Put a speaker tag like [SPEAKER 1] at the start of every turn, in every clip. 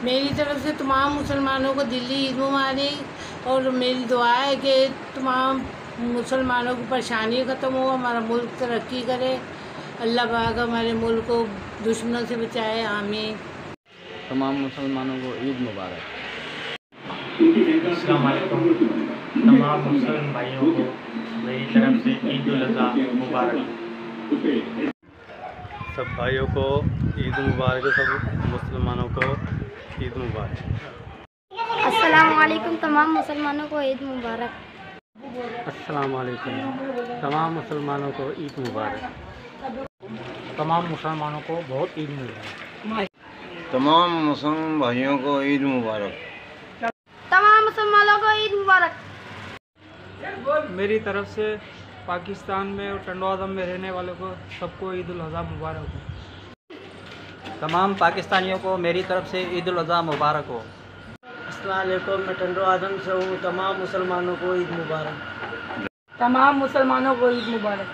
[SPEAKER 1] मेरी तरफ से तमाम मुसलमानों को दिल्ली ईद मुबारक। और मेरी दुआ है कि तमाम मुसलमानों की परेशानी ख़त्म हो, हमारा मुल्क तरक्की करे। अल्लाह पाक हमारे मुल्क को दुश्मनों से बचाए, आमीन।
[SPEAKER 2] तमाम मुसलमानों को ईद मुबारक।
[SPEAKER 3] अस्सलाम वालेकुम। तमाम मुसलमान भाइयों को मेरी तरफ से ईद उल अज़हा मुबारक।
[SPEAKER 4] सब भाइयों को ईद मुबारक, सब मुसलमानों को ईद मुबारक।
[SPEAKER 5] अस्सलाम वालेकुम। तमाम मुसलमानों को ईद मुबारक।
[SPEAKER 4] अस्सलाम वालेकुम। तमाम मुसलमानों को ईद मुबारक।
[SPEAKER 3] तमाम मुसलमानों को बहुत ईद मुबारक।
[SPEAKER 6] तमाम मुसलमान भाइयों को ईद मुबारक।
[SPEAKER 5] तमाम मुसलमानों को ईद मुबारक।
[SPEAKER 7] मेरी तरफ से पाकिस्तान में और टंडवादम में रहने वालों को सबको ईद उल अज़हा मुबारक हो।
[SPEAKER 2] तमाम पाकिस्तानियों को मेरी तरफ से ईद उल अज़हा मुबारक हो।
[SPEAKER 7] अस्सलाम वालेकुम। मैं टंडवादम से हूँ। तमाम मुसलमानों को ईद मुबारक।
[SPEAKER 1] तमाम मुसलमानों को ईद मुबारक।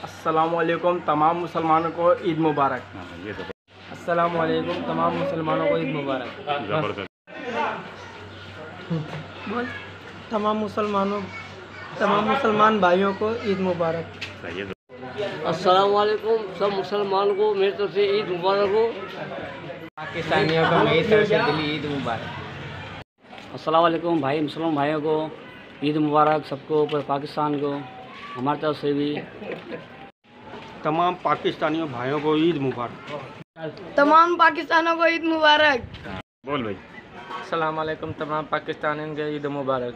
[SPEAKER 7] अस्सलाम वालेकुम। तमाम मुसलमानों को ईद मुबारक। अस्सलाम वालेकुम। तमाम मुसलमानों को ईद मुबारक। तमाम मुसलमान भाइयों को ईद मुबारक।
[SPEAKER 8] अस्सलाम वालेकुम। सब मुसलमान को मेरी तरफ से ईद मुबारक हो।
[SPEAKER 2] पाकिस्तानियों को मेरी तरफ से दिली ईद मुबारक।
[SPEAKER 8] अस्सलाम वालेकुम भाई, मुसलमान भाइयों को ईद मुबारक। सबको पाकिस्तान को हमारी तरफ से भी।
[SPEAKER 4] तमाम पाकिस्तानियों भाइयों को ईद मुबारक।
[SPEAKER 5] तमाम पाकिस्तानों को ईद मुबारक।
[SPEAKER 4] बोल भाई।
[SPEAKER 7] अस्सलाम वालेकुम। तमाम पाकिस्तानियों को ईद मुबारक।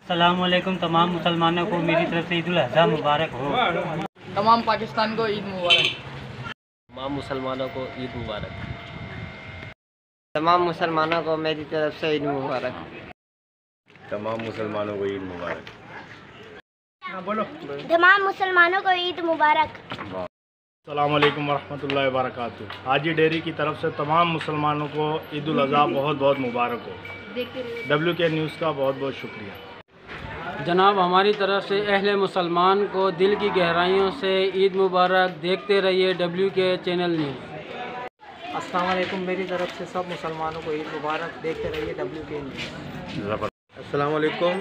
[SPEAKER 3] अस्सलाम वालेकुम। तमाम मुसलमानों को मेरी तरफ से ईद उल अज़हा मुबारक हो।
[SPEAKER 7] तमाम पाकिस्तान को ईद मुबारक।
[SPEAKER 2] तमाम मुसलमानों को ईद मुबारक। तमाम मुसलमानों को मेरी तरफ से ईद मुबारक।
[SPEAKER 6] तमाम मुसलमानों को ईद मुबारक।
[SPEAKER 5] तमाम मुसलमानों को ईद मुबारक।
[SPEAKER 4] अस्सलाम वालेकुम वरहमतुल्लाहि वबरकातुहू। हाजी डेयरी की तरफ से तमाम मुसलमानों को ईद उल अज़हा बहुत बहुत मुबारक हो। WK न्यूज़ का बहुत बहुत शुक्रिया।
[SPEAKER 7] जनाब, हमारी तरफ से अहले मुसलमान को दिल की गहराइयों से ईद मुबारक। देखते रहिए WK चैनल न्यूज़। अस्सलाम वालेकुम। मेरी तरफ से सब मुसलमानों को ईद मुबारक। देखते रहिए WK न्यूज़।
[SPEAKER 4] अस्सलाम वालेकुम।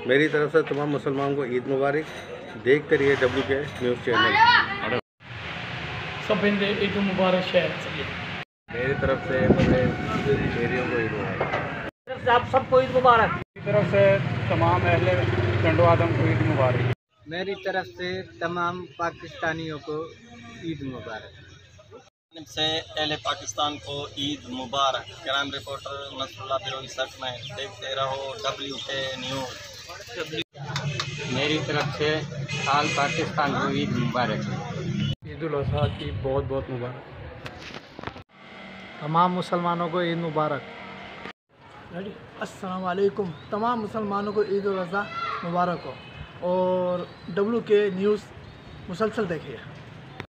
[SPEAKER 4] मेरी तरफ से तमाम मुसलमानों को ईद मुबारक। देखते रहिए WK न्यूज़ चैनल।
[SPEAKER 7] सब ईद मुबारक शेयर।
[SPEAKER 4] मेरी तरफ से डेयरियों को ईद मुबारक।
[SPEAKER 7] आप सबको ईद मुबारक।
[SPEAKER 4] मेरी तरफ से तमाम अहले टंडवादम को ईद मुबारक।
[SPEAKER 2] मेरी तरफ से तमाम पाकिस्तानियों को ईद मुबारक।
[SPEAKER 9] से अहले पाकिस्तान को ईद मुबारक। क्राइम रिपोर्टर नसरुल्लाह बिरोई सच में देखते रहो WK न्यूज़।
[SPEAKER 2] मेरी तरफ से आल पाकिस्तान को ईद मुबारक।
[SPEAKER 7] ईद उल अज़हा की बहुत बहुत मुबारक। तमाम मुसलमानों को ईद मुबारक।
[SPEAKER 10] अस्सलाम वालेकुम। तमाम मुसलमानों को ईद उल अज़हा मुबारक हो और WK न्यूज़ मुसलसल देखिए।